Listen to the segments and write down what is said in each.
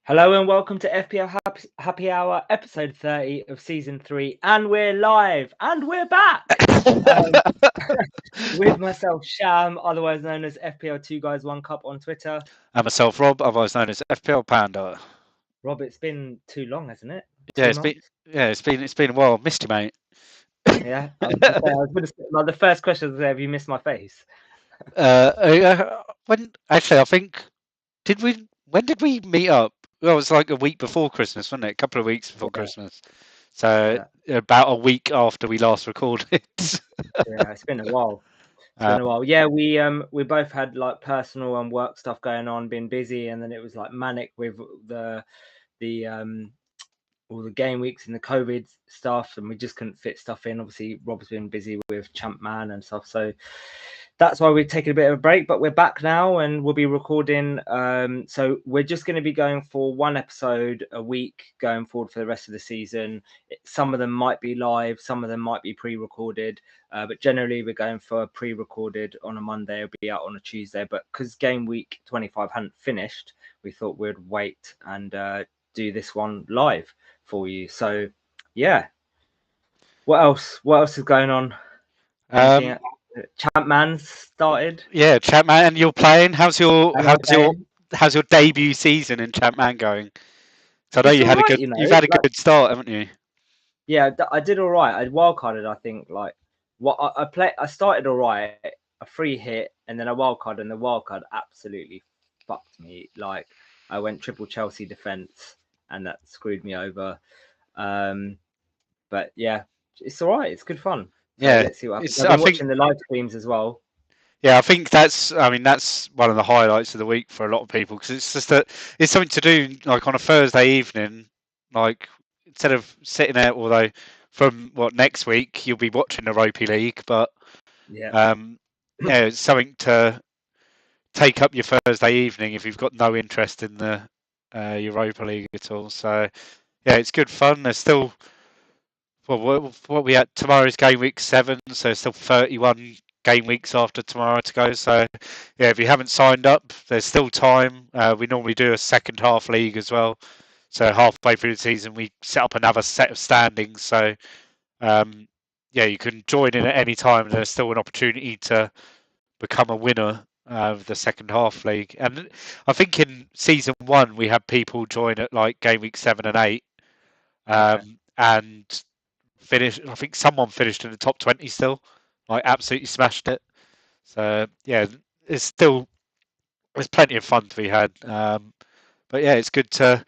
Hello and welcome to FPL Happy Hour, episode 30 of season 3, and we're live and we're back um, with myself, Sham, otherwise known as FPL Two Guys One Cup on Twitter. And myself, Rob, otherwise known as FPL Panda. Rob, it's been too long, hasn't it? Yeah, 2 months? it's been a while. Missed you, mate. Yeah, I was gonna say, like the first question was, have you missed my face? When actually, I think did we? When did we meet up? Well, it was like a week before Christmas, wasn't it? A couple of weeks before Yeah, Christmas. So yeah, about a week after we last recorded. yeah. It's been a while. It's been a um, while. Yeah, we both had like personal and work stuff going on, been busy, and then it was like manic with the all the game weeks and the COVID stuff, and we just couldn't fit stuff in. Obviously, Rob's been busy with Champman and stuff, so that's why we've taken a bit of a break. But we're back now, and we'll be recording. So we're just going to be going for one episode a week going forward for the rest of the season. Some of them might be live, some of them might be pre-recorded, but generally we're going for pre-recorded on a Monday. It'll be out on a Tuesday, but because game week 25 hadn't finished, we thought we'd wait and do this one live for you. So yeah, what else is going on? Anything? um, Champman's started. yeah, Champman, and you're playing. Am I playing? How's your debut season in Champman going? So I know It's all right, you've had a like, good start, haven't you? yeah, I did all right. I wildcarded, I think, like what I started all right, a free hit, and then a wildcard, and the wildcard absolutely fucked me. Like I went triple Chelsea defense, and that screwed me over. Um, but yeah, it's all right. It's good fun. So Yeah, let's see what happens. it's. I've I been think watching the live streams as well. Yeah, I think that's one of the highlights of the week for a lot of people because it's just that it's something to do like on a Thursday evening, like instead of sitting there. Although from what next week you'll be watching the Europa League, but Yeah, um, yeah, it's something to take up your Thursday evening if you've got no interest in the Europa League at all. So yeah, it's good fun. There's still what we had tomorrow's game week 7, so there's still 31 game weeks after tomorrow to go. So yeah, if you haven't signed up, there's still time. We normally do a second half league as well. So halfway through the season, we set up another set of standings. So um, yeah, you can join in at any time. There's still an opportunity to become a winner of the second half league. And I think in season 1 we had people join at like game week 7 and 8, okay. and finished. I think someone finished in the top 20 still, like absolutely smashed it. So yeah, it's still there's plenty of fun to be had. But yeah, it's good to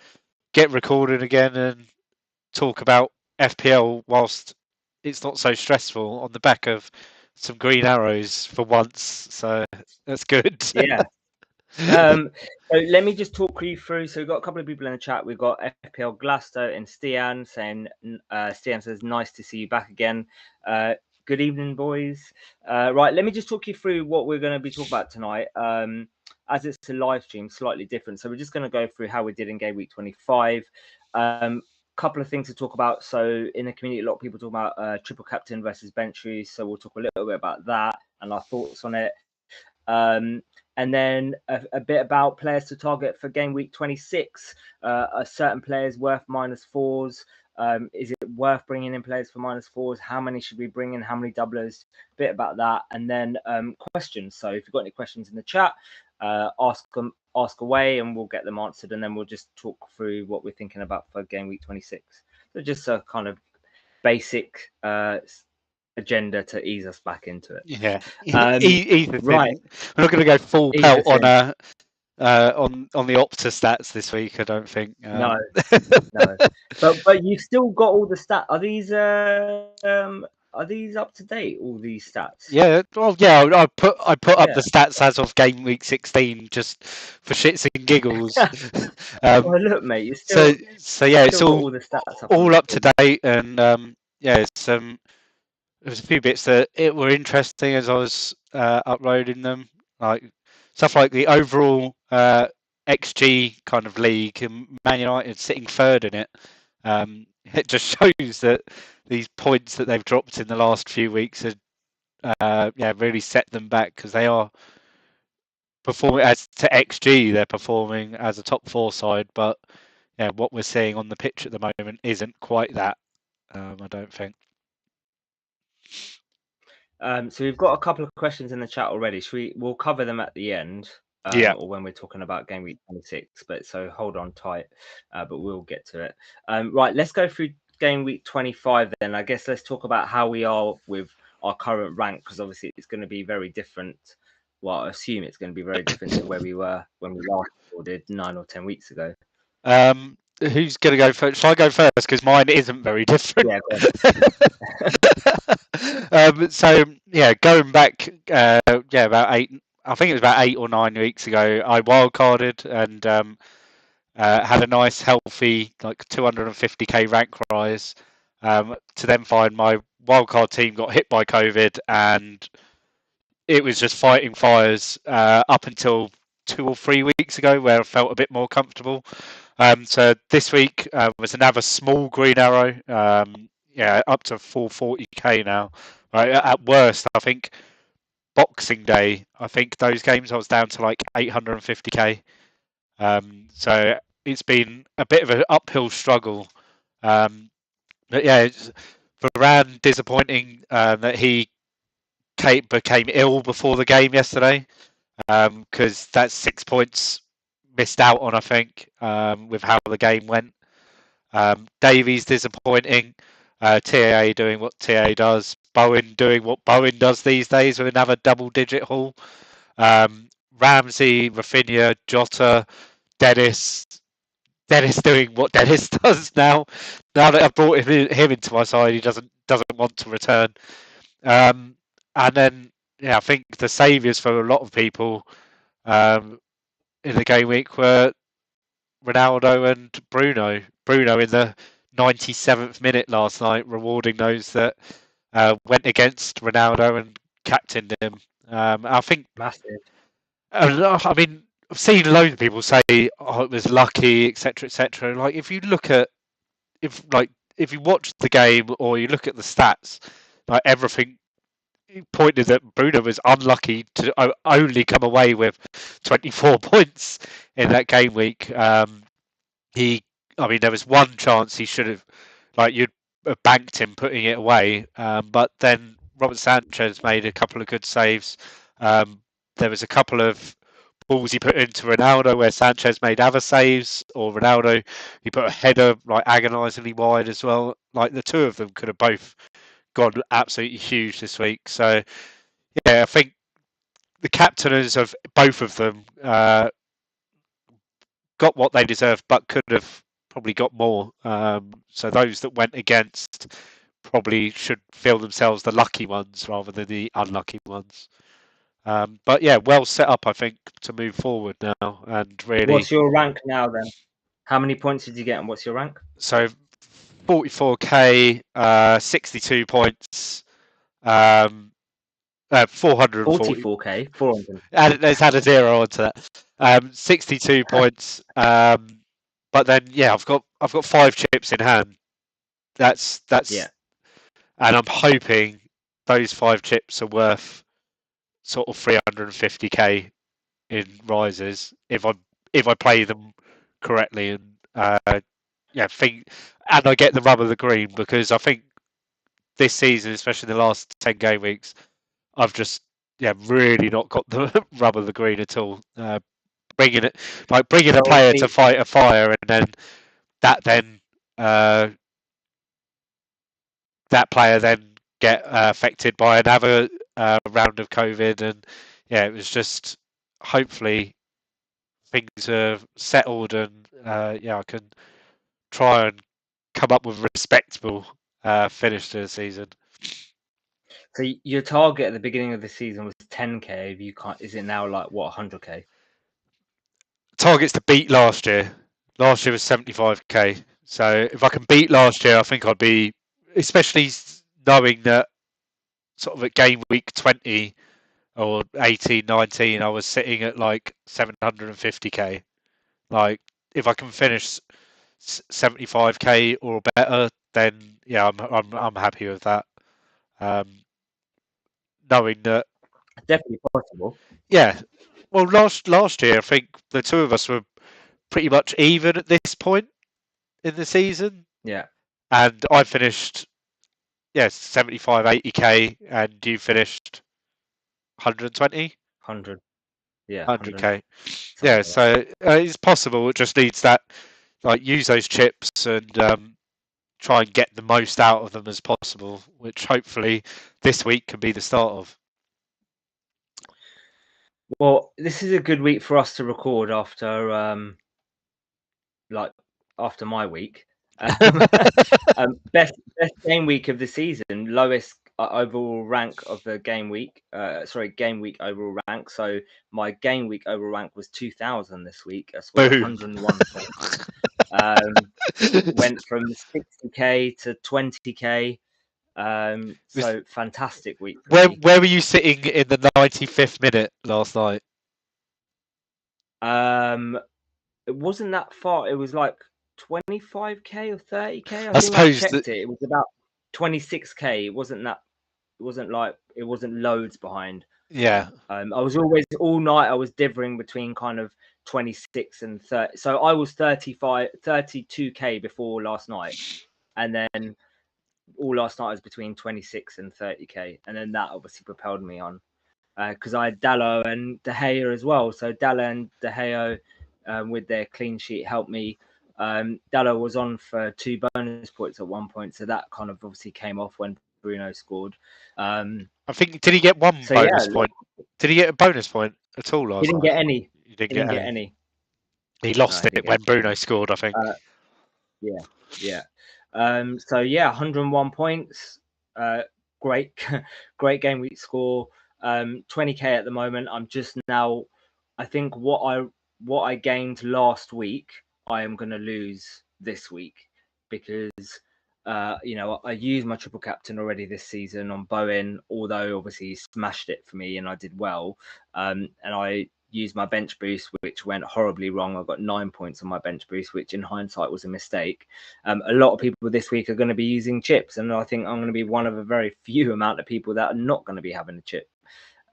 get recorded again and talk about FPL whilst it's not so stressful on the back of some green arrows for once. So that's good. Yeah. So let me just talk you through. So we've got a couple of people in the chat. We've got FPL Glasto and Stian saying, Stian says, nice to see you back again. Good evening, boys. Right, let me just talk you through what we're going to be talking about tonight. As it's a live stream, slightly different. So we're just going to go through how we did in game week 25. Couple of things to talk about. So in the community, a lot of people talk about triple captain versus bench use. So we'll talk a little bit about that and our thoughts on it. And then a bit about players to target for game week 26. Are certain players worth -4s? Is it worth bringing in players for -4s? How many should we bring in? How many doublers? A bit about that, and then questions. So if you've got any questions in the chat, ask away, and we'll get them answered, and then we'll just talk through what we're thinking about for game week 26. So just a kind of basic agenda to ease us back into it. Yeah, Um, either right, thing. We're not going to go full ease pelt us in. on the Opta stats this week. I don't think. No, no, but you've still got all the stats. Are these up to date? All these stats? Yeah, well, yeah, I put up Yeah. the stats as of game week 16 just for shits and giggles. um, Well, look, mate, so yeah, it's still got all the stats up on all there. up to date, and yeah, it's there's a few bits that it were interesting as I was uploading them, like stuff like the overall XG kind of league, and Man United sitting third in it. It just shows that these points that they've dropped in the last few weeks are yeah, really set them back because they are performing as to XG, they're performing as a top four side, but yeah, what we're seeing on the pitch at the moment isn't quite that. I don't think. So we've got a couple of questions in the chat already. We'll cover them at the end, Yeah. or when we're talking about game week 26. But so hold on tight, but we'll get to it. Right, let's go through game week 25 then. I guess let's talk about how we are with our current rank, because obviously it's going to be very different. Well, I assume it's going to be very different to where we were when we last recorded 9 or 10 weeks ago. Who's going to go first? Shall I go first? Because mine isn't very different. Yeah, go So yeah, going back, about eight. I think it was about 8 or 9 weeks ago. I wildcarded and had a nice, healthy, like 250k rank rise. To then find my wildcard team got hit by COVID, and it was just fighting fires up until 2 or 3 weeks ago, where I felt a bit more comfortable. So this week was another small green arrow. Up to 440k now. Right, at worst, I think Boxing Day. I think those games I was down to like 850k. So it's been a bit of an uphill struggle. But yeah, it's, Varane disappointing that he became ill before the game yesterday, because that's 6 points missed out on, I think, with how the game went. Davies disappointing. TAA doing what TAA does. Bowen doing what Bowen does these days with another double-digit haul. Ramsey, Rafinha, Jota, Dennis. Dennis doing what Dennis does now. Now that I've brought him into my side, he doesn't want to return. And then I think the saviours for a lot of people in the game week were Ronaldo and Bruno. Bruno in the 97th minute last night, rewarding those that went against Ronaldo and captained him. I think, massive. I mean, I've seen loads of people say, "Oh, it was lucky," etc., etc. Like, if you look at if you watch the game or you look at the stats, like everything pointed that Bruno was unlucky to only come away with 24 points in that game week. There was one chance he should have, like, you'd have banked him putting it away, but then Robert Sanchez made a couple of good saves. There was a couple of balls he put into Ronaldo where Sanchez made other saves, or Ronaldo, he put a header like agonisingly wide as well. Like, the two of them could have both gone absolutely huge this week. So yeah, I think the captainers of both of them got what they deserved, but could have probably got more. So those that went against probably should feel themselves the lucky ones rather than the unlucky ones. But yeah, well set up, I think, to move forward now. And really, What's your rank now then? How many points did you get and what's your rank? So 44k, 62 points, 440. 44k, 400. Let's add a zero onto that. 62 points. But then I've got 5 chips in hand. That's Yeah. And I'm hoping those 5 chips are worth sort of 350k in rises if I play them correctly, and and I get the rub of the green, because I think this season, especially the last 10 game weeks, I've just really not got the rub of the green at all. Bringing a player to fight a fire, and then uh, that player then get affected by another round of COVID, and it was just, hopefully things are settled, and I can try and come up with a respectable finish to the season. So your target at the beginning of the season was 10k. If you can't, is it now like what, 100k? Targets to beat last year. Last year was 75k. So if I can beat last year, I think I'd be, especially knowing that sort of at game week 20 or 18, 19, I was sitting at like 750k. Like, if I can finish 75k or better, then I'm happy with that. Knowing that, Definitely possible. yeah, Well, last year, I think the two of us were pretty much even at this point in the season, Yeah, and I finished 75, 80k, and you finished 120, 100. Yeah, 100, 100k. something Yeah, like that. so it's possible. It just needs that, like, use those chips and try and get the most out of them as possible, which hopefully this week can be the start of. Well, this is a good week for us to record like after my week. Best game week of the season, lowest overall rank of the game week. Game week overall rank. So my game week overall rank was 2000 this week. I scored Boom. 101 points. Went from 60k to 20k. So fantastic week for me. Where were you sitting in the 95th minute last night? It wasn't that far. It was like 25k or 30k. I I think I suppose that, checked it. It was about 26k. It wasn't that. It wasn't like it wasn't loads behind. yeah. I was always all night. I was differing between kind of 26 and 30. So I was 32k before last night, and then all last night was between 26 and 30k, and then that obviously propelled me on because I had Dallo and De Gea as well. So Dallo and De Gea with their clean sheet helped me. Dallo was on for 2 bonus points at one point, so that kind of obviously came off when Bruno scored. I think, did he get one bonus point? Did he get a bonus point at all last he didn't night? get any. He didn't He didn't get get any. any. He No, lost he it didn't when get Bruno scored, I think. Yeah, yeah. So yeah, 101 points. Great, great game week score. 20k at the moment. I'm just now. I think what I gained last week, I am going to lose this week because I used my triple captain already this season on Bowen, although obviously he smashed it for me and I did well. And I used my bench boost, which went horribly wrong. I got 9 points on my bench boost, which in hindsight was a mistake. A lot of people this week are going to be using chips, and I think I'm going to be one of a very few amount of people that are not going to be having a chip.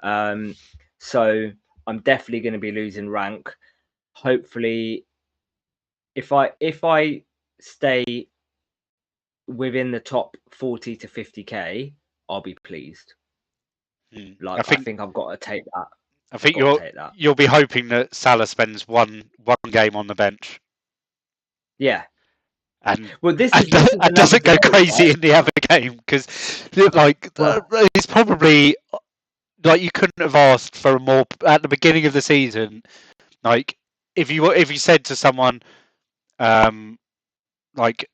So I'm definitely going to be losing rank. Hopefully, if I stay within the top 40 to 50k, I'll be pleased. Like I think I've got to take that. I I've think got to take that. you'll be hoping that Salah spends one game on the bench. Yeah. And Well, this and, is and another doesn't go debate, crazy right? in the other game, because it's probably, like, you couldn't have asked for a more at the beginning of the season. Like, if you said to someone, like,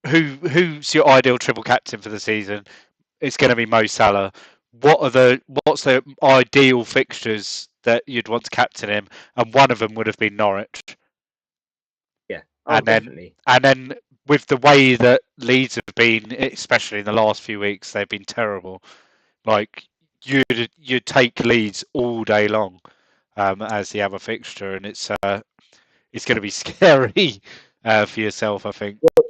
who's your ideal triple captain for the season, it's going to be Mo Salah. What's the ideal fixtures that you'd want to captain him? And one of them would have been Norwich. Yeah. Oh, And then definitely. with the way that Leeds have been, especially in the last few weeks, they've been terrible. Like, you'd take Leeds all day long as the other fixture, and it's going to be scary for yourself, I think. Well,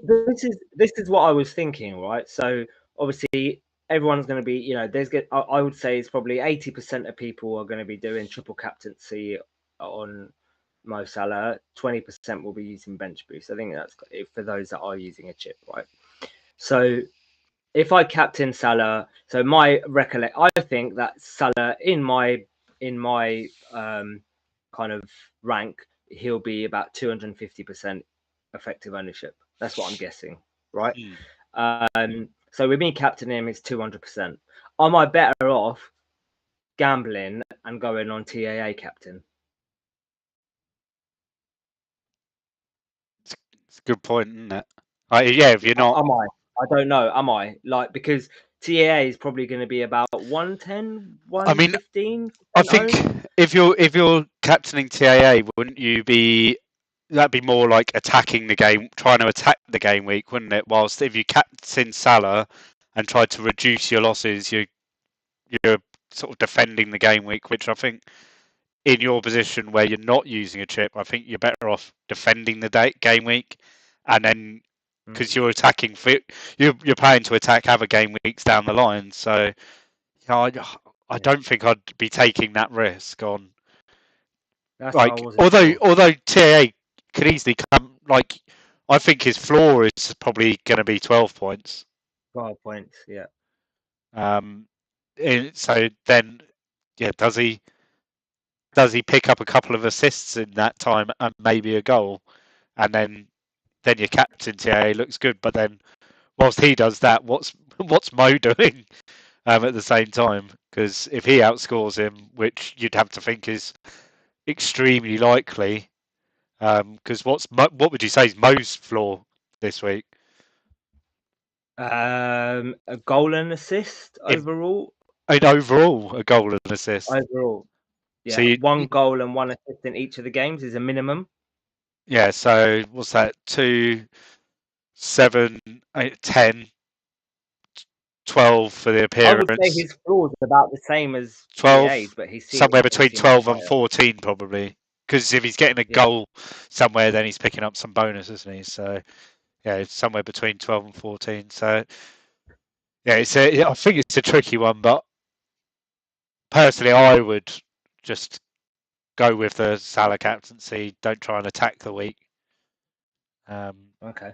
this is what I was thinking, right? So obviously everyone's going to be, I would say it's probably 80% of people are going to be doing triple captaincy on Mo Salah. 20% will be using bench boost. I think that's for those that are using a chip, right? So if I captain Salah, so I think that Salah in my kind of rank, he'll be about 250% effective ownership. That's what I'm guessing, right? So with me captaining him, it's 200%. Am I better off gambling and going on TAA captain? It's a good point, isn't it? Yeah, if you're not, Am I? I don't know. Am I? Like, because TAA is probably going to be about 110, I mean, 115% I think owned. if you're captaining TAA, wouldn't you be? That'd be more like attacking the game, trying to attack the game week, wouldn't it? Whilst if you captain Salah and try to reduce your losses, you're sort of defending the game week, which I think in your position where you're not using a chip, I think you're better off defending the game week, and then because you're attacking, you're paying to attack other game weeks down the line. So I Yeah. don't think I'd be taking that risk on. That's what I Like, wasn't sure. although TAA could easily come, like, I think his floor is probably going to be 12 points. 12 points, yeah. So then, yeah, does he pick up a couple of assists in that time and maybe a goal, and then your captain TAA looks good, but then whilst he does that, what's Mo doing at the same time? Because if he outscores him, which you'd have to think is extremely likely, because what would you say is Mo's floor this week? A goal and assist In, overall. overall, a goal and an assist. Overall, So yeah, one goal and one assist in each of the games is a minimum. yeah. So what's that? 2, 7, 8, 10, 12 for the I would say appearance. his floor is about the same as 12, TA's, but his ceiling somewhere is between obviously much 12 and higher. 14 probably. Because if he's getting a Yeah. goal somewhere, then he's picking up some bonus, isn't he? So yeah, it's somewhere between 12 and 14. So yeah, I think it's a tricky one, but personally, I would just go with the Salah captaincy. Don't try and attack the week. Okay.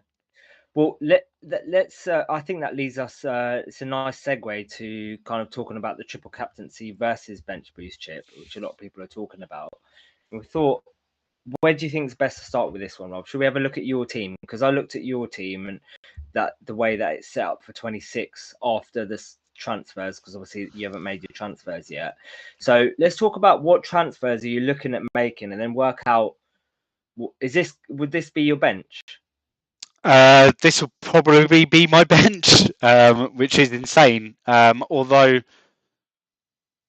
Well, let's. I think that leads us. It's a nice segue to kind of talking about the triple captaincy versus bench boost chip, which a lot of people are talking about. And we thought, where do you think is best to start with this one, Rob? Should we have a look at your team? Because I looked at your team and that the way that it's set up for 26 after this transfers, because obviously you haven't made your transfers yet. So let's talk about what transfers are you looking at making, and then work out. Would this be your bench? This will probably be my bench, which is insane. Although,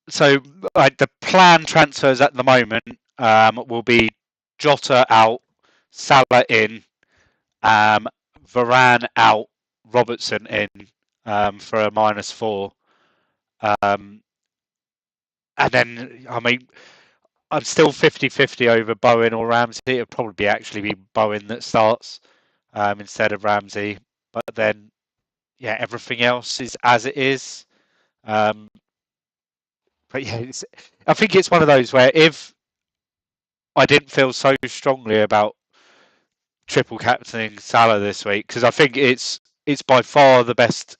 so the planned transfers at the moment will be Jota out, Salah in, Varane out, Robertson in for a -4. And then, I mean, I'm still 50-50 over Bowen or Ramsey. It'll probably actually be Bowen that starts instead of Ramsey. But then, yeah, everything else is as it is. But yeah, I think it's one of those where if I didn't feel so strongly about triple captaining Salah this week, because I think it's by far the best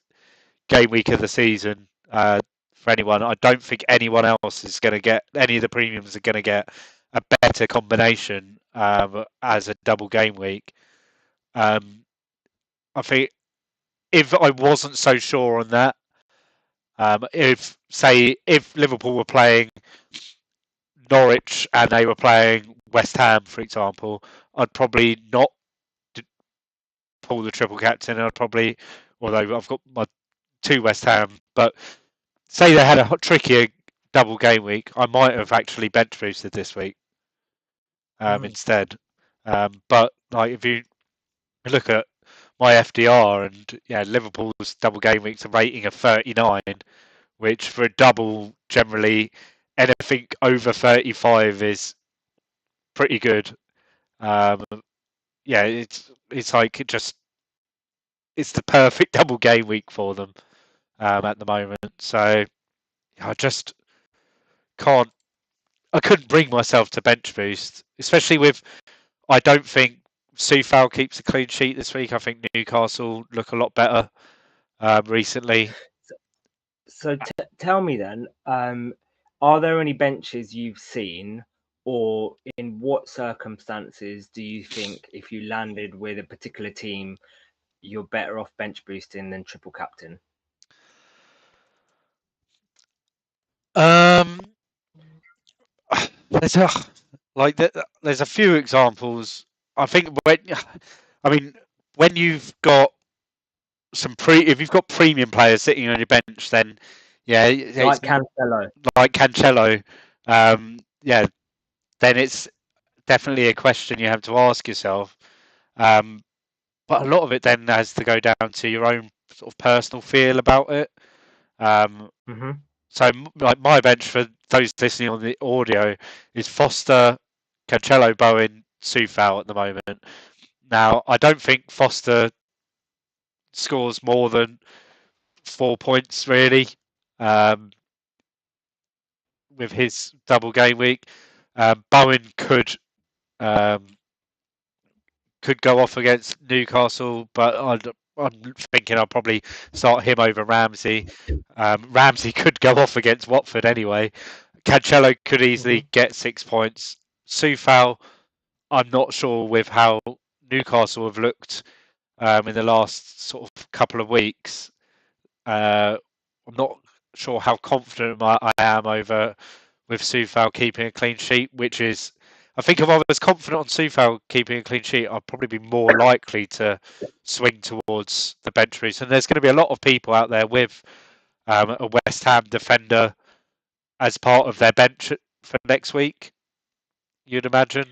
game week of the season for anyone. I don't think anyone else is going to get, any of the premiums are going to get a better combination as a double game week. I think if I wasn't so sure on that, if Liverpool were playing Norwich and they were playing West Ham, for example, I'd probably not pull the triple captain. I'd probably, although I've got my 2 West Ham, but say they had a trickier double game week, I might have actually bench boosted this week instead. But like if you look at my FDR and yeah, Liverpool's double game week's a rating of 39, which for a double generally anything over 35 is pretty good. Um, yeah, it's like it's the perfect double game week for them at the moment. So I just can't. I couldn't bring myself to bench boost, especially with. I don't think Sufal keeps a clean sheet this week. I think Newcastle look a lot better recently. So tell me then, are there any benches you've seen, or in what circumstances do you think if you landed with a particular team, you're better off bench boosting than triple captain? Um, there's a there's a few examples. I think I mean, when you've got if you've got premium players sitting on your bench, then yeah, it's Like Cancelo. like Cancelo. Yeah, then it's definitely a question you have to ask yourself. Um, but a lot of it then has to go down to your own sort of personal feel about it. Um, Mm-hmm. so, like my bench for those listening on the audio is Foster, Cancelo, Bowen, Sufal at the moment. Now, I don't think Foster scores more than 4 points really um, with his double game week. Bowen um, could go off against Newcastle, but I'm thinking I'll probably start him over Ramsey. Ramsey could go off against Watford anyway. Cancelo could easily get 6 points. Soufal, I'm not sure with how Newcastle have looked in the last sort of couple of weeks. I'm not sure how confident I am over with Soufal keeping a clean sheet, which is, I think if I was confident on Soufal keeping a clean sheet, I'd probably be more likely to swing towards the bench boost. And there's going to be a lot of people out there with a West Ham defender as part of their bench for next week, you'd imagine.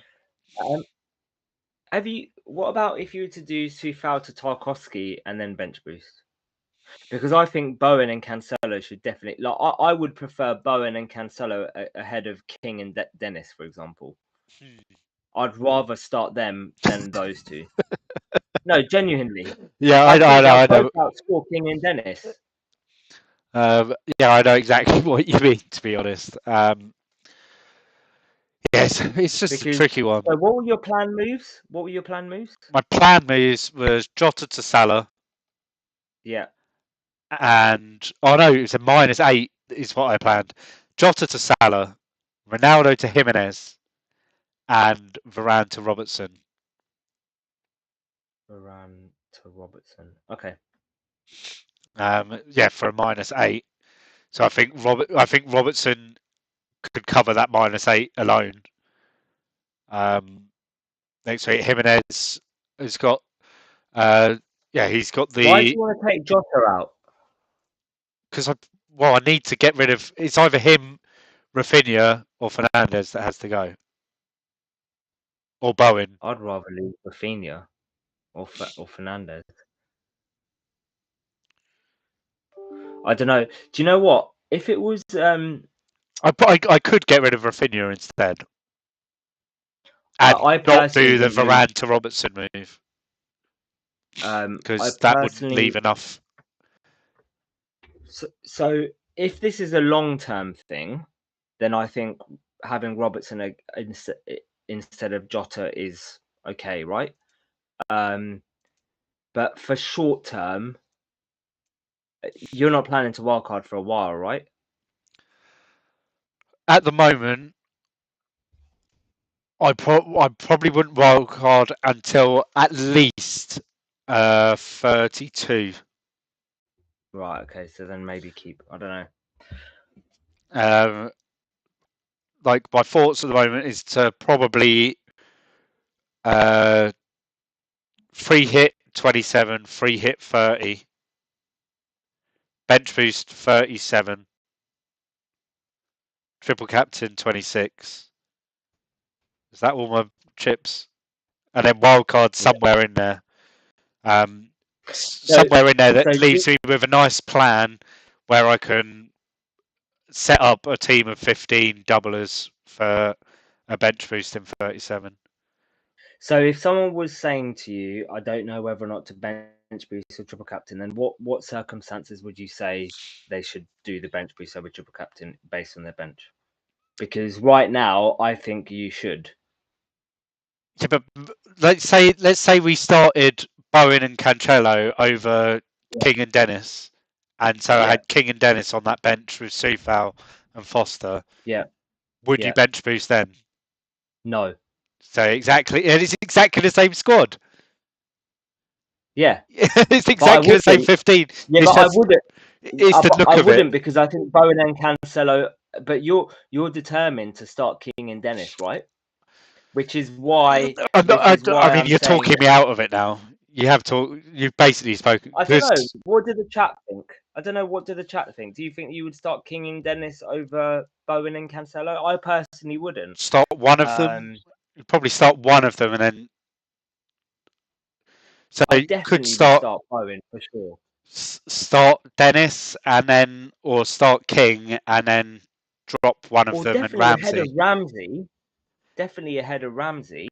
What about if you were to do Soufal to Tarkowski and then bench boost? Because I think Bowen and Cancelo should definitely. Like, I would prefer Bowen and Cancelo ahead of King and Dennis, for example. I'd rather start them than those two. No, genuinely. Yeah, I think they'll I both know. outscore King and Dennis. Yeah, I know exactly what you mean, to be honest. Yes, it's just a Because tricky one. so what were your plan moves? What were your plan moves? My plan was Jota to Salah, Yeah. and oh no, it was a -8 is what I planned. Jota to Salah, Ronaldo to Jimenez, and Varane to Robertson. Varane to Robertson. Okay. Yeah, for a -8. So I think Robertson could cover that -8 alone. Next week, Jimenez has got he's got Why do the you want to take Jota out? because I need to get rid of. It's either him, Rafinha, or Fernandez that has to go, or Bowen. I'd rather leave Rafinha or Fernandez. I don't know. Do you know what? If it was I could get rid of Rafinha instead and I not personally do the wouldn't leave. Varane to Robertson move I because that wouldn't leave personally enough. so if this is a long-term thing, then I think having Robertson instead of Jota is okay, right? But for short term, you're not planning to wildcard for a while, right? At the moment, I probably wouldn't wildcard until at least 32. Right. Okay. So then maybe keep. I don't know. Like my thoughts at the moment is to probably free hit 27, free hit 30, bench boost 37, triple captain 26. Is that all my chips? And then wildcard Yeah. somewhere in there. So Somewhere in there so that leaves me with a nice plan where I can set up a team of 15 doublers for a bench boost in 37. So if someone was saying to you, I don't know whether or not to bench boost or triple captain, then what circumstances would you say they should do the bench boost over triple captain based on their bench? Because right now, I think you should. Yeah, but let's say we started Bowen and Cancelo over Yeah. King and Dennis, and so I Yeah. had King and Dennis on that bench with Soufal and Foster. Yeah. Would you Yeah. bench boost then? No. So exactly, it is exactly the same squad. Yeah. It's But I exactly the same wouldn't. 15. Yeah, It's but I just wouldn't. it's the I look of it. wouldn't because I think Bowen and Cancelo. But you're determined to start King and Dennis, right? Which is why. I mean, I'm you're saying talking me out of it now. You have talked. You've basically spoken I don't know. because What did the chat think? I don't know. What did the chat think? Do you think you would start King and Dennis over Bowen and Cancelo? I personally wouldn't. start one of them. You probably start one of them, and then so I you could definitely would start start Bowen for sure. start Dennis and then or start King and then drop one of Or them and definitely ahead of Ramsey. Ramsey. Definitely ahead of Ramsey.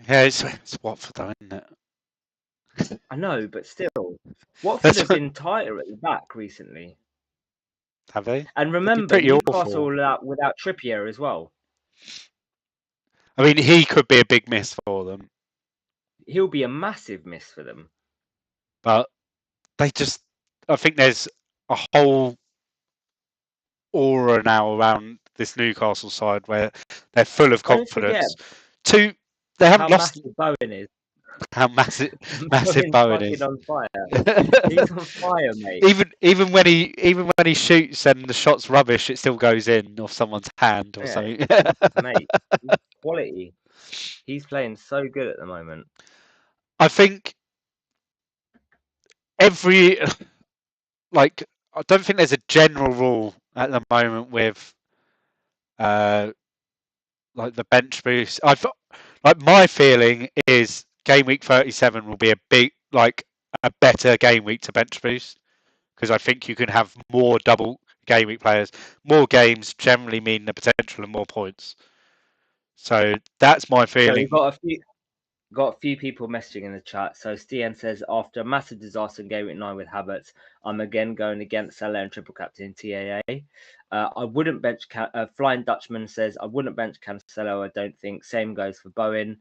Yeah, it's Watford though, isn't it? I know, but still, Watford That's have been tighter at the back recently. have they? And They've been remember, pretty Newcastle awful. without Trippier as well. I mean, he could be a big miss for them, He'll be a massive miss for them. but they just, I think there's a whole aura now around this Newcastle side where they're full of Don't forget confidence. They haven't how lost. massive Bowen is. How massive Bowen's Bowen fucking is. on fire. He's on fire, mate. even when he shoots and the shot's rubbish, it still goes in off someone's hand or something. Mate, he's quality. He's playing so good at the moment. I think every like I don't think there's a general rule at the moment with like the bench boost. Like my feeling is game week 37 will be a better game week to bench boost because I think you can have more double game week players. More games generally mean the potential of more points. So that's my So feeling. we've got a few people messaging in the chat. So Stian says, after a massive disaster in game week 9 with Havertz, I'm again going against Salah and triple captain TAA. I wouldn't bench. Flying Dutchman says, I wouldn't bench Cancelo. I don't think. Same goes for Bowen.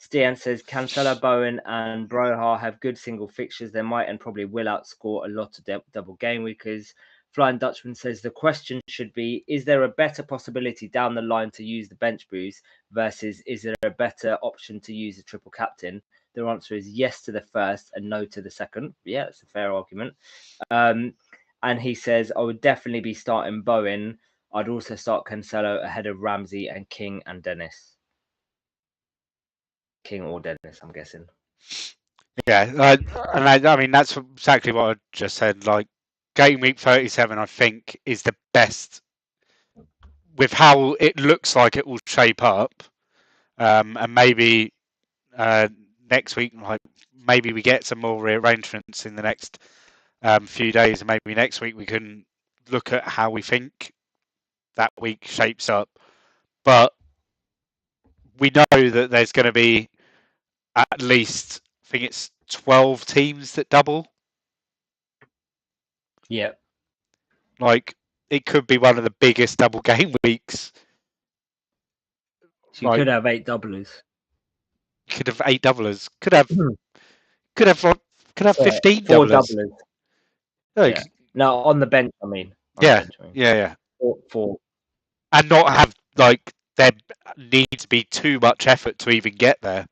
Stian says, Cancelo, Bowen, and Broha have good single fixtures. They might and probably will outscore a lot of double game weekers. Flying Dutchman says the question should be: is there a better possibility down the line to use the bench boost versus is there a better option to use a triple captain? Their answer is yes to the first and no to the second. Yeah, that's a fair argument. And he says, I would definitely be starting Bowen. I'd also start Cancelo ahead of Ramsey and King and Dennis. King or Dennis, I'm guessing. Yeah, I mean that's exactly what I just said. Like game week 37, I think is the best with how it looks like it will shape up, and maybe next week, like maybe we get some more rearrangements in the next few days, and maybe next week we can look at how we think that week shapes up. But we know that there's going to be at least, I think it's 12 teams that double. Yeah. Like it could be one of the biggest double game weeks. So you could have 8 doublers. Could have 8 doublers. Could have 15 4 doublers. doublers. Like, yeah. No, on the bench, I mean. Yeah. Four. And not have there needs to be too much effort to even get there.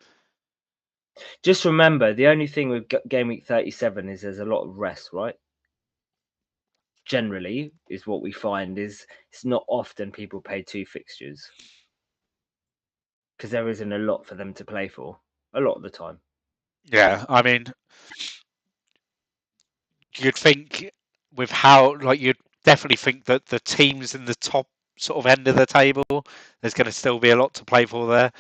Just remember, the only thing with game week 37 is there's a lot of rest, right? Generally, is what we find is it's not often people play 2 fixtures because there isn't a lot for them to play for a lot of the time. Yeah, I mean, you'd think with how you'd definitely think that the teams in the top sort of end of the table, there's going to still be a lot to play for there.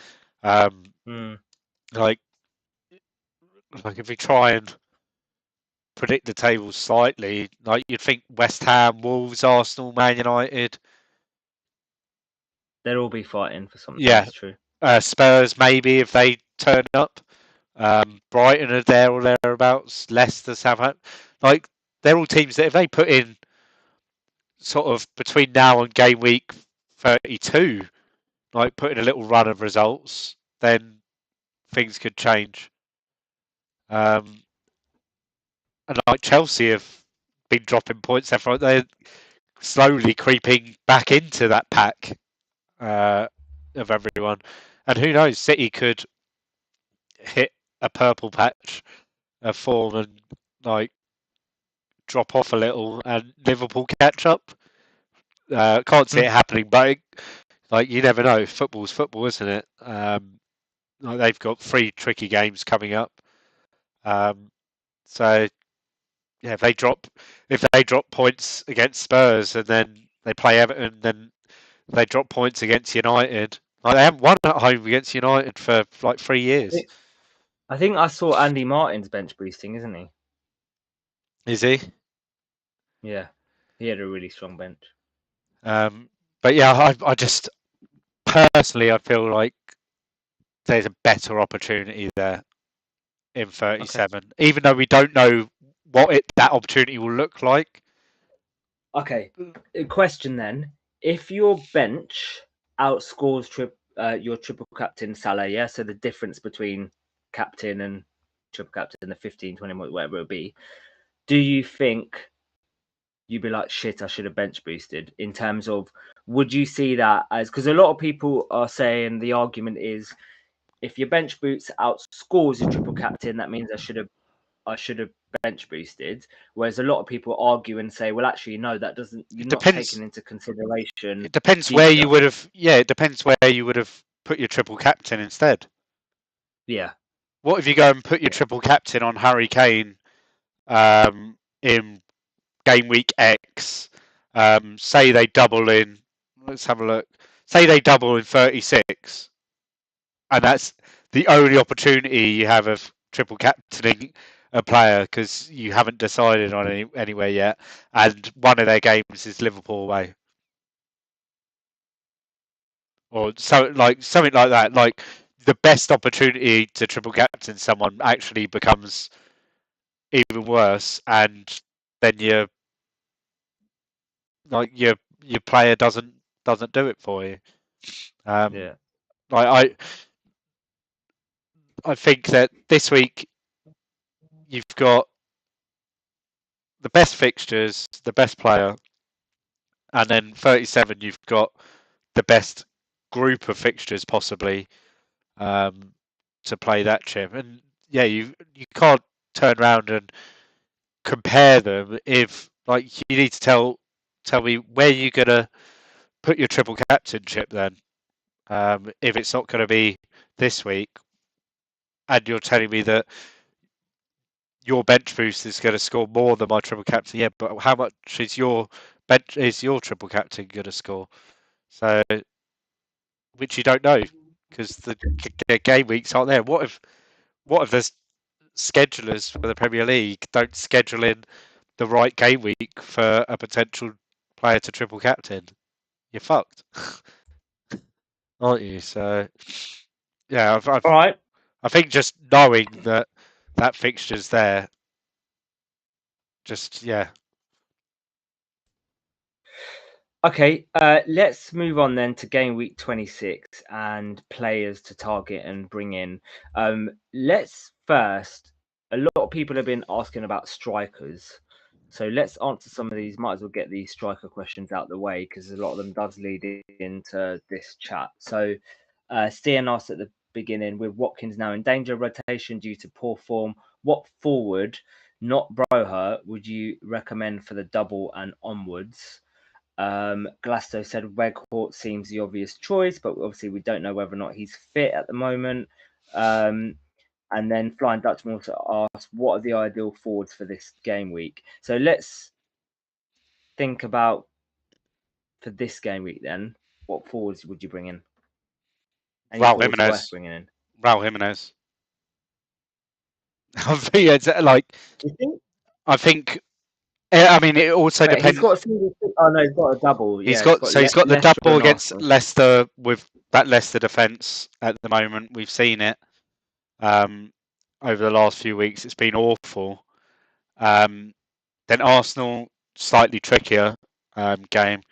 Like if we try and predict the table slightly, like you'd think West Ham, Wolves, Arsenal, Man United, they'll all be fighting for something. Yeah, That's true. Spurs maybe if they turn up. Brighton are there or thereabouts. Leicester, Southampton, they're all teams that if they put in sort of between now and game week 32, put in a little run of results, then things could change. And Chelsea have been dropping points left, right. They're slowly creeping back into that pack of everyone. And who knows, City could hit a purple patch of form and drop off a little and Liverpool catch up. Can't see it happening, but you never know. Football's football, isn't it? They've got 3 tricky games coming up. So yeah, if they drop points against Spurs and then they play Everton, then they drop points against United. They haven't won at home against United for 3 years. I think I saw Andy Martin's bench boosting, isn't he? Is he? Yeah, he had a really strong bench. But yeah, I just personally I feel like there's a better opportunity there in 37, even though we don't know what that opportunity will look like. Okay, question then: if your bench outscores your triple captain Salah, yeah? So the difference between captain and triple captain, the 15, 20, whatever it be, do you think you'd be like, shit, I should have bench boosted? In terms of, would you see that as, because a lot of people are saying the argument is, if your bench boost outscores your triple captain, that means I should have bench boosted. Whereas a lot of people argue and say, well, actually, no, that doesn't. You're It not depends. taking into consideration It depends where you future. would have. Yeah, it depends where you would have put your triple captain instead. Yeah, What if you go and put your yeah, triple captain on Harry Kane in game week X? Say they double in. Let's have a look. Say they double in 36, and that's the only opportunity you have of triple captaining a player because you haven't decided on anywhere yet, and one of their games is Liverpool away, or so like something like that. Like the best opportunity to triple captain someone actually becomes even worse, and then your player doesn't do it for you. Um, yeah. like I think that this week you've got the best fixtures, the best player, and then 37 you've got the best group of fixtures possibly um, to play that chip. And yeah, you can't turn around and compare them if like you need to tell me where you're gonna put your triple captain chip then. If it's not going to be this week, and you're telling me that your bench boost is going to score more than my triple captain, yeah, but how much is your triple captain going to score? So, which you don't know because the game weeks aren't there. What if the schedulers for the Premier League don't schedule in the right game week for a potential player to triple captain? You're fucked, aren't you? So, yeah, All right. I think just knowing that that fixture's there, just yeah. Okay, let's move on then to game week 26 and players to target and bring in. Let's first, a lot of people have been asking about strikers. So let's answer some of these. Might as well get these striker questions out the way because a lot of them does lead into this chat. So Stian asked at the beginning, with Watkins now in danger of rotation due to poor form, what forward, not Broha, would you recommend for the double and onwards? Glasto said Weghorst seems the obvious choice, but obviously we don't know whether or not he's fit at the moment. And then Flying Dutchman also asked, what are the ideal forwards for this game week? So let's think about for this game week then. What forwards would you bring in? Any Raul forwards worth Jimenez. bringing in? Raul Jimenez. I think it's like Do you think? I think. I mean, it also Wait, he's depends. got a single. Oh no, he's got a double. He's Yeah, he's got got he's got the Leicester double and against Arsenal. Leicester with that Leicester defence at the moment. We've seen it um, over the last few weeks. It's been awful. Then Arsenal slightly trickier game,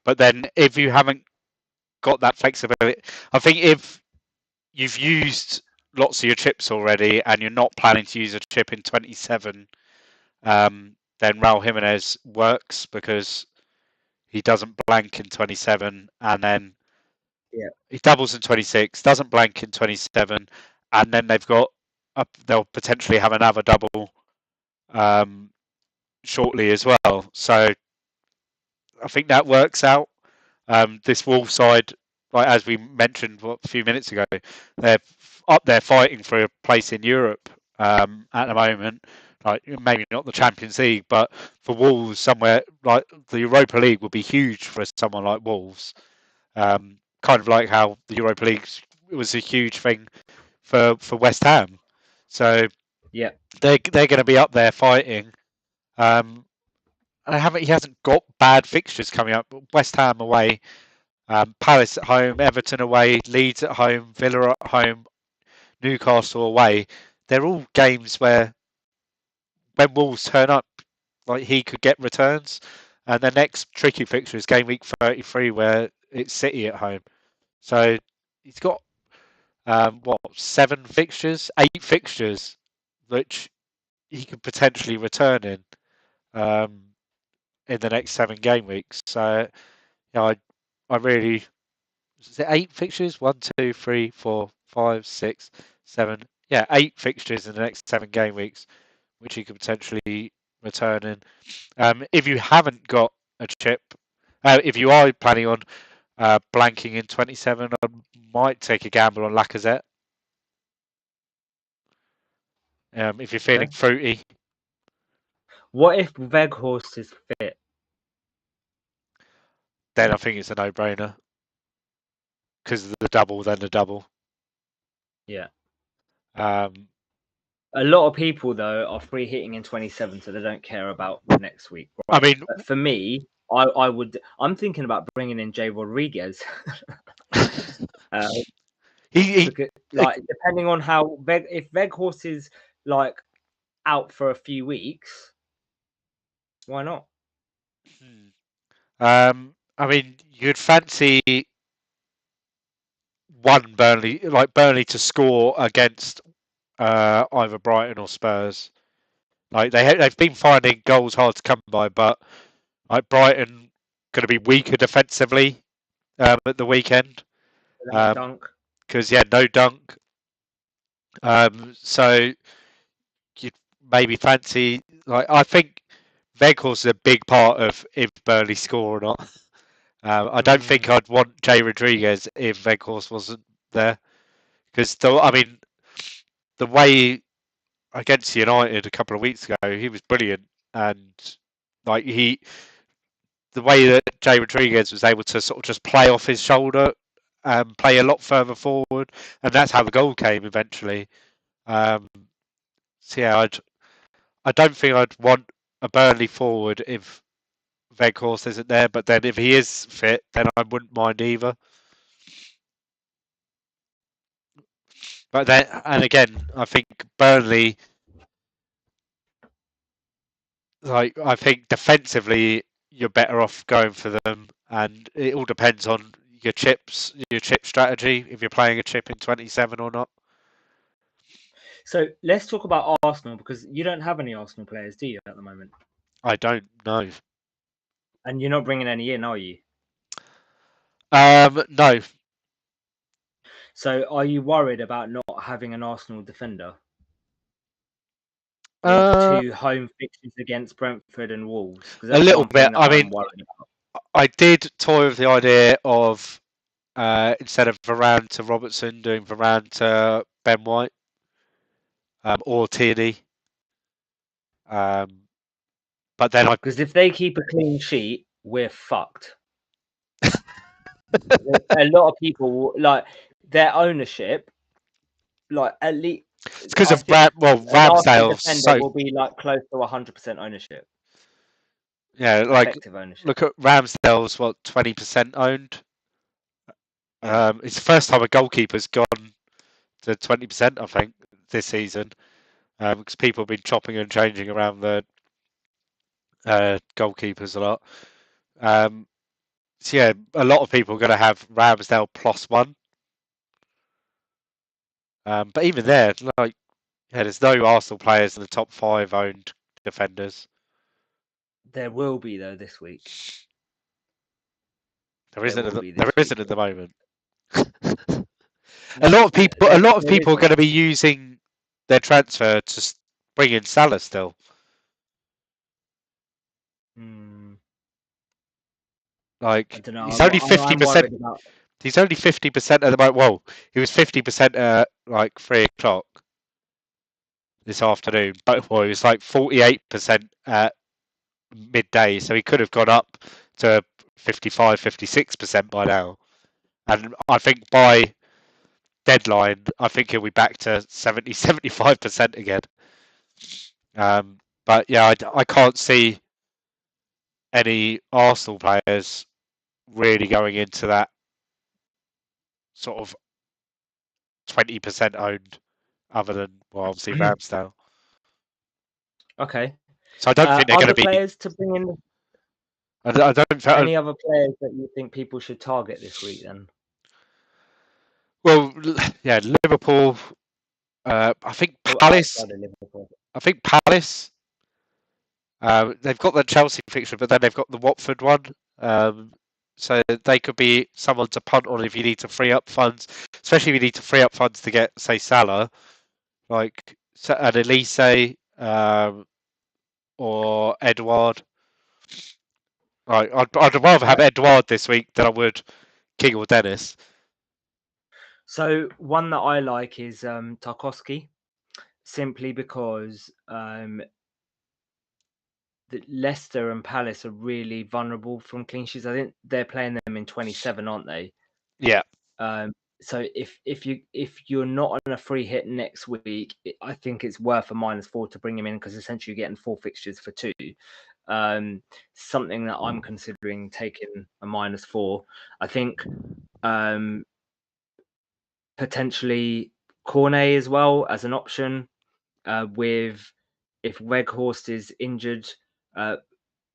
but then if you haven't got that flexibility, I think if you've used lots of your chips already and you're not planning to use a chip in 27, then Raul Jimenez works because he doesn't blank in 27 and then Yeah, he doubles in 26, doesn't blank in 27, and then they'll potentially have another double um, shortly as well. So I think that works out. This Wolves side, like as we mentioned a few minutes ago, they're up there fighting for a place in Europe at the moment. Like maybe not the Champions League, but for Wolves, somewhere like the Europa League would be huge for someone like Wolves. Kind of like how the Europa League was a huge thing for West Ham. So yeah, they're going to be up there fighting. Um, he hasn't got bad fixtures coming up. West Ham away, Palace at home, Everton away, Leeds at home, Villa at home, Newcastle away. They're all games where when Wolves turn up, like he could get returns. And the next tricky fixture is game week 33, where it's City at home. So he's got what 8 fixtures, which he could potentially return in the next 7 game weeks. So yeah, I really is it 8 fixtures? 1, 2, 3, 4, 5, 6, 7. Yeah, 8 fixtures in the next 7 game weeks, which he could potentially return in. If you haven't got a chip, if you are planning on blanking in 27, I might take a gamble on Lacazette. If you're feeling fruity. What if Weghorst is fit? Then I think it's a no-brainer because of the double, then the double. Yeah. Um, A lot of people though are free hitting in 27, so they don't care about next week. I Right? mean, But for me, I would. I'm thinking about bringing in Jay Rodriguez. he Because, like, depending on how if Weghorst is like out for a few weeks, why not? I mean, you'd fancy Burnley to score against either Brighton or Spurs. Like they've been finding goals hard to come by, but like Brighton going to be weaker defensively at the weekend Dunk. because no Dunk. So you'd maybe fancy I think Weghorst is a big part of if Burnley score or not. I don't think I'd want Jay Rodriguez if Weghorst wasn't there because I mean the way against United a couple of weeks ago he was brilliant and like the way that Jay Rodriguez was able to sort of just play off his shoulder and play a lot further forward, and that's how the goal came eventually. So yeah, I don't think I'd want a Burnley forward if Weghorst isn't there, but then if he is fit, then I wouldn't mind either. But then, and again, I think Burnley, I think defensively, you're better off going for them, and it all depends on your chip strategy. If you're playing a chip in 27 or not. So let's talk about Arsenal because you don't have any Arsenal players, do you, at the moment? I don't know. And you're not bringing any in, are you? No. So are you worried about not having an Arsenal defender with 2 home fixtures against Brentford and Wolves? Because a that's little one bit. thing that I mean, I'm worried about. I did toy with the idea of instead of Varane to Robertson, doing Varane to Ben White or Tierney. But then because if they keep a clean sheet, we're fucked. A lot of people like their ownership, like at least. It's because of an Arsenal Ramsdale. defender So will be like close to 100% ownership. yeah, Effective ownership. look at Ramsdale's 20% owned. It's the first time a goalkeeper's gone to 20%. I think this season because people have been chopping and changing around the goalkeepers a lot. So yeah, a lot of people are going to have Ramsdale +1. But even there, there's no Arsenal players in the top 5 owned defenders. There will be though this week. There isn't at the moment. No, a lot of people there are isn't. going to be using their transfer to bring in Salah still. Like I don't know. he's only I'm 50%. worried about. He's only 50% at the moment. Well, he was 50% at like 3 o'clock this afternoon, but he was like 48% at midday. So he could have gone up to 55, 56% by now. And I think by deadline, I think he'll be back to 70, 75% again. But yeah, I can't see any Arsenal players really going into that sort of 20% owned, other than obviously Ramsdale. Okay. So I don't think they're going Other to be. players to bring in. I don't. Any other players that you think people should target this week then? Well, yeah, Liverpool. I think Or Palace. outside of Liverpool? I think Palace. They've got the Chelsea fixture, but then they've got the Watford one. So they could be someone to punt on if you need to free up funds, especially if you need to free up funds to get, say, Salah, like an Elise or Edouard. Right, I'd rather have Edouard this week than I would King or Dennis. So one that I like is Tarkowski, simply because Leicester and Palace are really vulnerable from clean sheets. I think they're playing them in 27, aren't they? Yeah. So if you're not on a free hit next week, I think it's worth a -4 to bring him in, because essentially you're getting 4 fixtures for 2. Something that I'm considering taking a -4. I think potentially Cornet as well as an option. With if Weghorst is injured,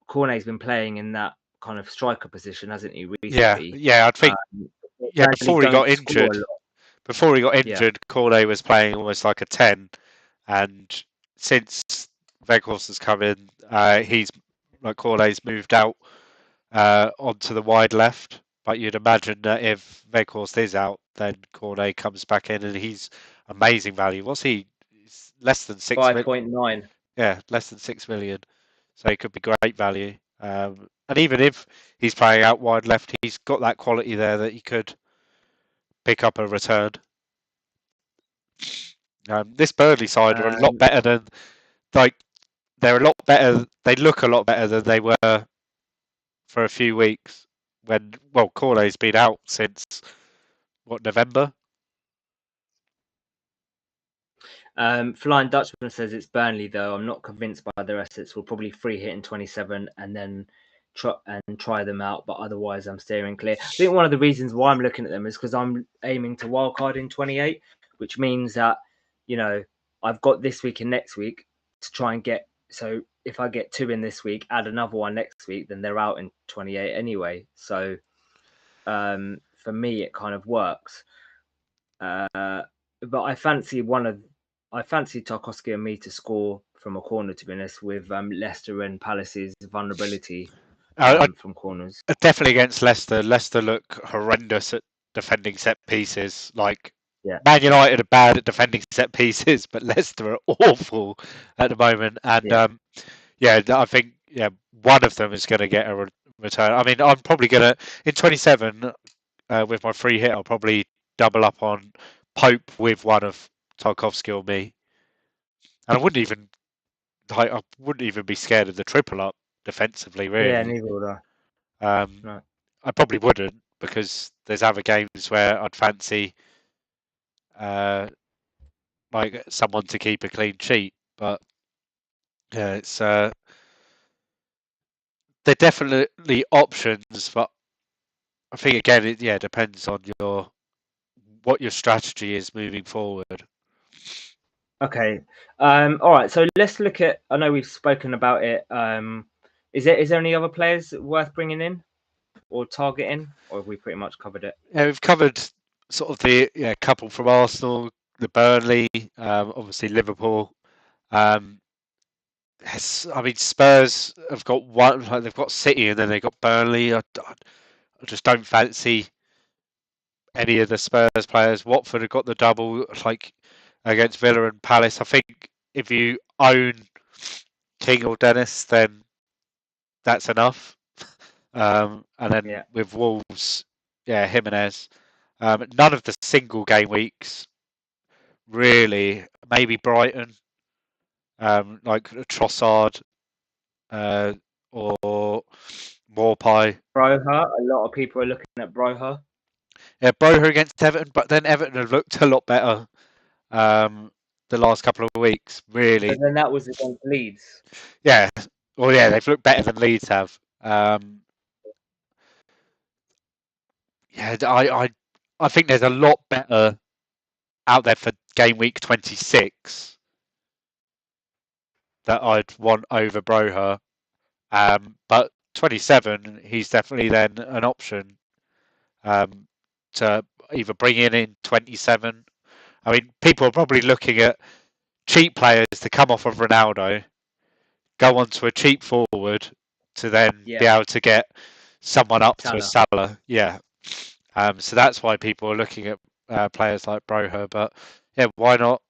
Cornet's been playing in that kind of striker position, hasn't he, Yeah, recently? yeah. I think yeah. Burnley Before he got don't score a injured, lot. Yeah. Cornet was playing almost like a 10, and since Weghorst has come in, he's like Cornet's moved out onto the wide left. But you'd imagine that if Weghorst is out, then Cornet comes back in, and he's amazing value. What's he? He's less than 6 million. 5.9. Yeah, less than 6 million. So he could be great value. And even if he's playing out wide left, he's got that quality there that he could pick up a return. This Burnley side are a lot better than like they're a lot better. They look a lot better than they were for a few weeks when Cornet's been out since November. Flying Dutchman says it's Burnley, though. I'm not convinced by their assets. We'll probably free hit in 27 and then try them out, but otherwise I'm steering clear. I think one of the reasons why I'm looking at them is because I'm aiming to wildcard in 28, which means that, you know, I've got this week and next week to try and get. So if I get 2 in this week, add another one next week, then they're out in 28 anyway. So for me, it kind of works. But I fancy Tarkowski and me to score from a corner, to be honest, with Leicester and Palace's vulnerability from corners. Definitely against Leicester. Leicester look horrendous at defending set pieces. Like Yeah. Man United are bad at defending set pieces, but Leicester are awful at the moment. And I think one of them is going to get a return. I mean, I'm probably going to in 27 with my free hit. I'll probably double up on Pope with one of Tarkowski or me, and I wouldn't even be scared of the triple up defensively. Yeah, Really, neither would I. No. I probably wouldn't, because there's other games where I'd fancy like someone to keep a clean sheet. But yeah, it's they're definitely options, but I think again it depends on what your strategy is moving forward. Okay. All right. So let's look at. I know we've spoken about it. Is there any other players worth bringing in or targeting, or have we pretty much covered it? Yeah, we've covered sort of the couple from Arsenal, the Burnley, obviously Liverpool. I mean, Spurs have got one. Like, they've got City and then they've got Burnley. I just don't fancy any of the Spurs players. Watford have got the double, like against Villa and Palace. I think if you own King or Dennis, then that's enough. And then with Wolves, Jimenez. None of the single game weeks, really. Maybe Brighton, like Trossard or Morpie. Broha. A lot of people are looking at Broha. Yeah, Broha against Everton, but then Everton have looked a lot better the last couple of weeks, really. But then that was against Leeds. Yeah, well, yeah, they've looked better than Leeds have. I think there's a lot better out there for game week 26 that I'd want over Broha. But 27, he's definitely then an option. to either bring in 27. I mean, people are probably looking at cheap players to come off of Ronaldo, go on to a cheap forward to then be able to get someone up to a Salah. Salah. Yeah. So that's why people are looking at players like Broher. But yeah, why not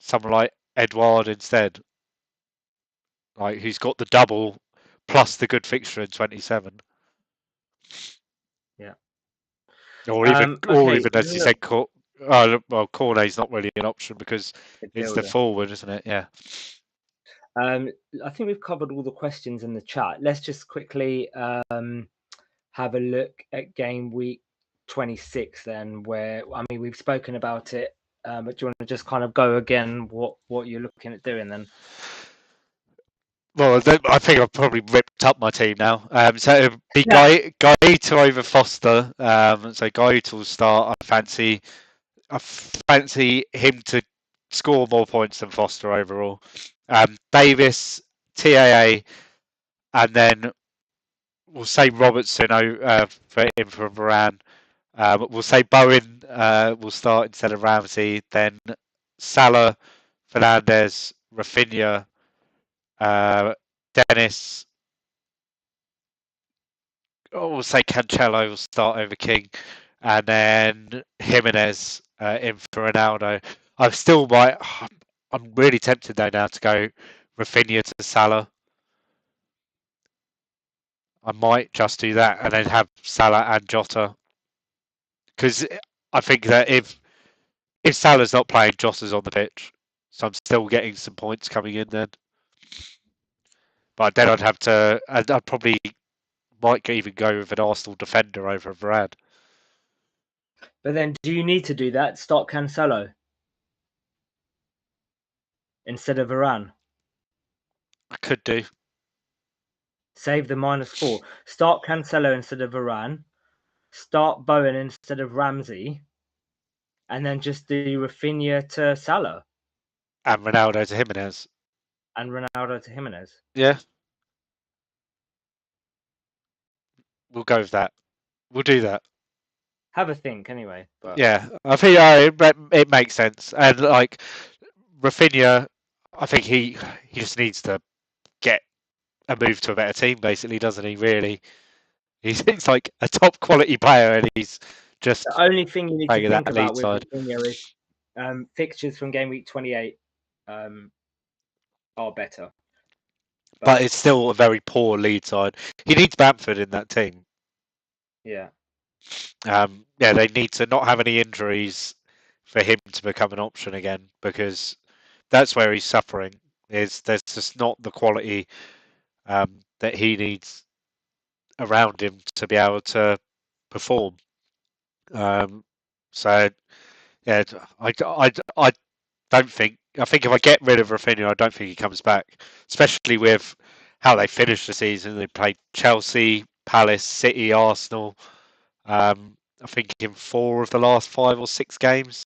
someone like Edouard instead? Like who's got the double plus the good fixture in 27. Yeah. Or even, Okay. as you said, well, Cornet's not really an option because it's the Midfielder. forward, isn't it? Yeah. I think we've covered all the questions in the chat. Let's just quickly have a look at game week 26 then, where I mean we've spoken about it, but do you want to just kind of go again what you're looking at doing then? Well, I think I've probably ripped up my team now. So it'd be Gaeta over Foster. So Gaeta will start. I fancy him to score more points than Foster overall. Davis, TAA, and then we'll say Robertson for him for Varane. We'll say Bowen will start instead of Ramsey. Then Salah, Fernandez, Rafinha, Dennis. We'll say Cancelo will start over King, and then Jimenez in for Ronaldo. I'm still might. I'm really tempted though now to go Rafinha to Salah. I might just do that and then have Salah and Jota because I think that if Salah's not playing, Jota's on the pitch, so I'm still getting some points coming in then. But then I'd have to. I'd probably might even go with an Arsenal defender over Varane. But then, do you need to do that? Start Cancelo instead of Varane. I could do. Save the -4. Start Cancelo instead of Varane. Start Bowen instead of Ramsey, and then just do Rafinha to Salah And Ronaldo to Jimenez. and Ronaldo to Jimenez. Yeah, we'll go with that. We'll do that. Have a think anyway. But Yeah, I think it makes sense. And like Rafinha, I think he just needs to get a move to a better team, basically, doesn't he? Really, he's like a top quality player, and he's just the only thing you need to playing think that lead about with side. Rafinha is fixtures from game week 28 are better. But it's still a very poor lead side. He needs Bamford in that team. Yeah. Yeah, they need to not have any injuries for him to become an option again because that's where he's suffering. There's just not the quality that he needs around him to be able to perform. So yeah, I don't think. I think if I get rid of Rafinha, I don't think he comes back. Especially with how they finished the season. They played Chelsea, Palace, City, Arsenal. I think in 4 of the last 5 or 6 games.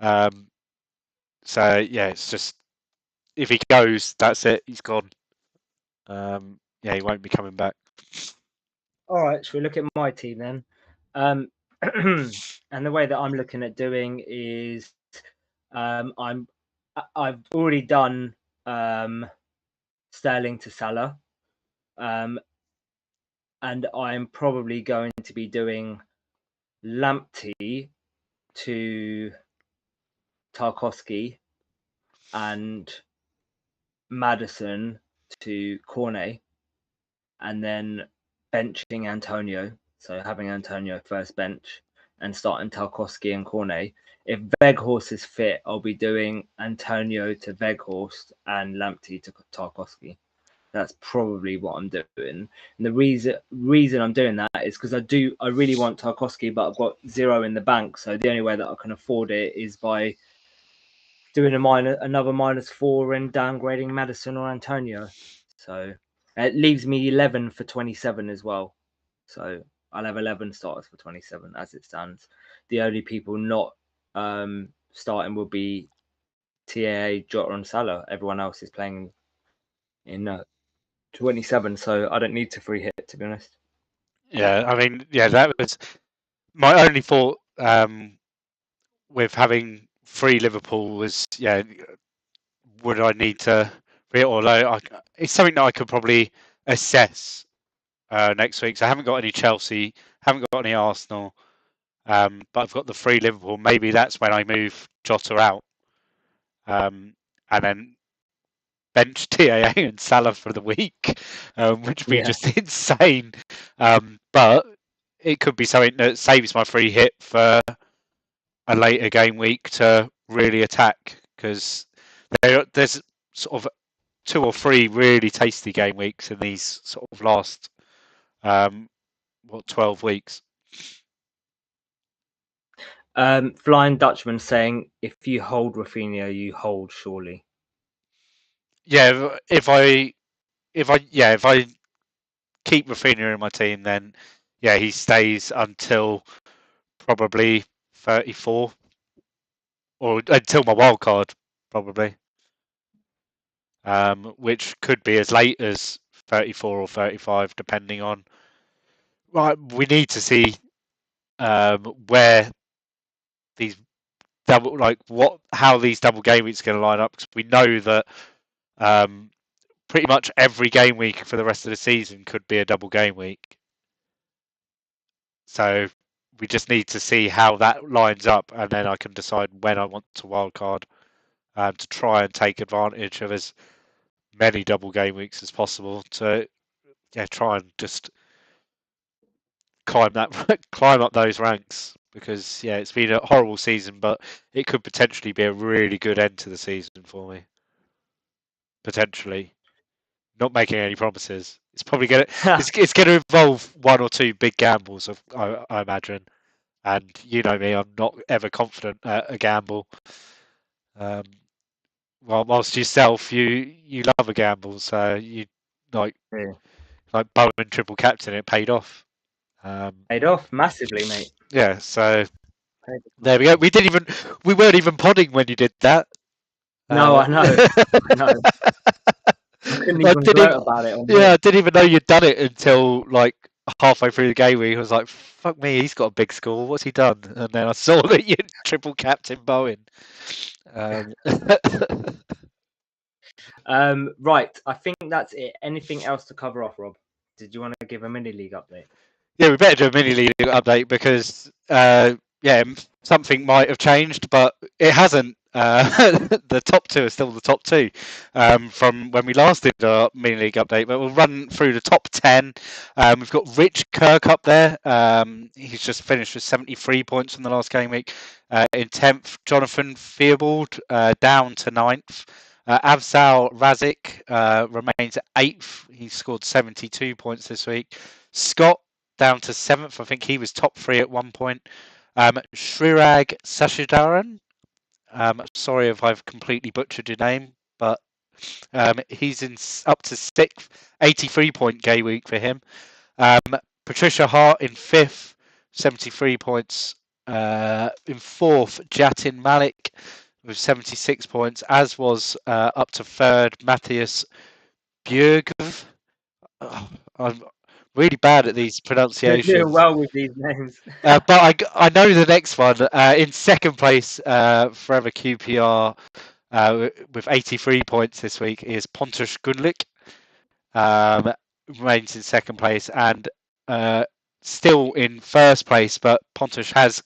So yeah, it's just if he goes, that's it. He's gone. Yeah, he won't be coming back. All right. Should we look at my team then? And the way that I'm looking at doing is I've already done Sterling to Salah, and I'm probably going to be doing Lamptey to Tarkowski and Madison to Cornet, and then benching Antonio. So having Antonio first bench and starting Tarkowski and Cornet. If Weghorst is fit, I'll be doing Antonio to Weghorst and Lamptey to Tarkowski. That's probably what I'm doing. And the reason I'm doing that is because I really want Tarkowski, but I've got 0 in the bank. So the only way that I can afford it is by doing another -4 and downgrading Madison or Antonio. So it leaves me 11 for 27 as well. So I'll have 11 starters for 27 as it stands. The only people not starting will be TAA, Jota, and Salah. Everyone else is playing in 27, so I don't need to free hit, to be honest. Yeah, I mean, yeah, that was my only thought with having 3 Liverpool was, would I need to although it's something that I could probably assess next week. So I haven't got any Chelsea, haven't got any Arsenal, but I've got the 3 Liverpool. Maybe that's when I move Jota out, and then bench TAA and Salah for the week, which would be just insane. But it could be something that saves my free hit for a later game week to really attack, because there's sort of 2 or 3 really tasty game weeks in these sort of last 12 weeks. Flying Dutchman saying, if you hold Rafinha, you hold surely. Yeah, if I keep Rafinha in my team, then he stays until probably 34, or until my wild card probably, which could be as late as 34 or 35, depending on. Right, we need to see where these how these double game weeks are going to line up, because we know that pretty much every game week for the rest of the season could be a double game week. So we just need to see how that lines up, and then I can decide when I want to wildcard to try and take advantage of as many double game weeks as possible to try and just climb up those ranks, because it's been a horrible season, but it could potentially be a really good end to the season for me. Potentially. Not making any promises. It's probably it's going to involve 1 or 2 big gambles, I imagine. And you know me, I'm not ever confident at a gamble. Whilst yourself, you love a gamble, so you like Bowen triple captain, it paid off. Paid off massively, mate. Yeah, so there we go. We weren't even podding when you did that. No, I know. I know. I couldn't even gloat about it. I didn't even know you'd done it until like halfway through the game week. I was like, fuck me, he's got a big score. What's he done? And then I saw that you triple captain Bowen. Right, I think that's it. Anything else to cover off, Rob? Did you want to give a mini league update? Yeah, we better do a mini league update, because something might have changed, but it hasn't. The top 2 are still the top 2 from when we last did our mini league update. But we'll run through the top 10. We've got Rich Kirk up there. He's just finished with 73 points from the last game week. In 10th, Jonathan Theobald down to 9th. Avsal Razik remains at 8th. He scored 72 points this week. Scott down to 7th. I think he was top 3 at one point. Shrirag Sashidaran. Sorry if I've completely butchered your name, but he's up to 6th. 83-point game week for him. Patricia Hart in 5th, 73 points. In 4th, Jatin Malik with 76 points, as was up to 3rd, Matthias Björgv. I'm really bad at these pronunciations. You're doing well with these names. But I know the next one. In 2nd place, Forever QPR with 83 points this week is Pontus Gunlik. Remains in 2nd place, and still in 1st place, but Pontus has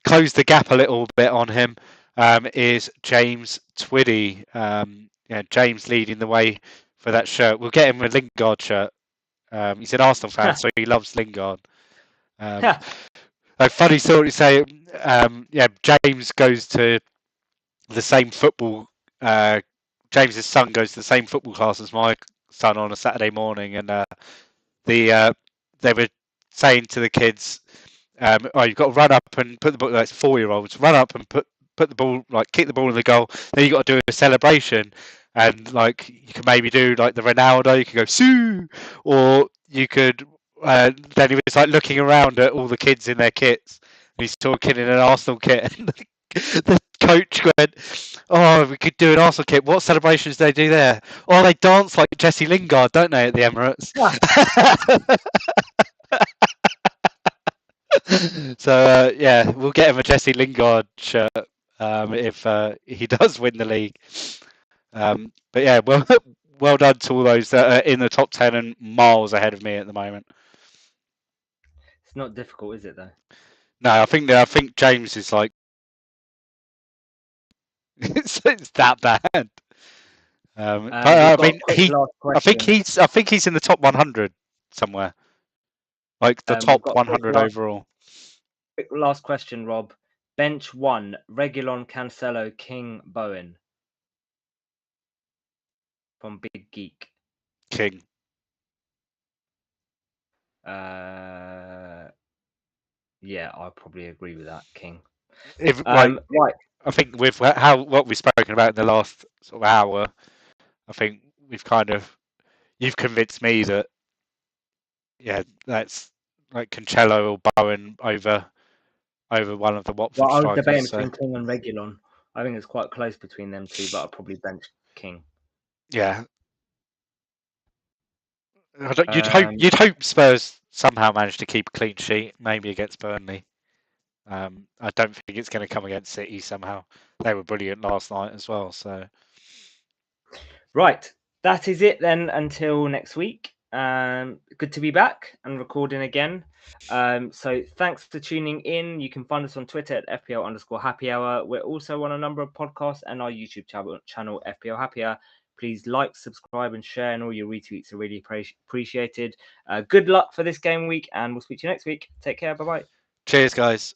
closed the gap a little bit on him, is James Twiddy. James leading the way for that shirt. We'll get him a Lingard shirt. He's an Arsenal fan, so he loves Lingard. Funny story to say, James goes to the same football. James's son goes to the same football class as my son on a Saturday morning, and they were saying to the kids, you've got to run up and put the ball. That's 4-year-olds. Run up and put the ball, kick the ball in the goal. Then you got to do a celebration, and you can maybe do the Ronaldo. You could go Sue, or you could. Then he was looking around at all the kids in their kits. And he's talking in an Arsenal kit, and the coach went, "Oh, we could do an Arsenal kit. What celebrations do they do there? Oh, they dance like Jesse Lingard, don't they, at the Emirates?" So yeah, we'll get him a Jesse Lingard shirt if he does win the league. But yeah, well done to all those that are in the top 10 and miles ahead of me at the moment. It's not difficult, is it though? No, I think James is like it's that bad. But I We've got a mean, quick last question. I think he's in the top 100 somewhere, like the We've top got a 100 overall. quick last question, Rob. Bench 1, Reguilon, Cancelo, King, Bowen. From Big Geek. King. Yeah, I probably agree with that, King. If like, Right. I think with what we've spoken about in the last sort of hour, I think you've convinced me that that's like Cancelo or Bowen over one of the Watford Well, I was strikers. debating So between King and Reguilon. I think it's quite close between them two, but I'll probably bench King. yeah, you'd hope Spurs somehow manage to keep a clean sheet, maybe against Burnley. I don't think it's going to come against City somehow. They were brilliant last night as well. So Right, that is it then until next week. Good to be back and recording again. So thanks for tuning in. You can find us on Twitter at FPL_happy hour. We're also on a number of podcasts and our YouTube channel FPL Happy Hour. Please like, subscribe, and share, and all your retweets are really appreciated. Good luck for this game week, and we'll speak to you next week. Take care. Bye bye. cheers, guys.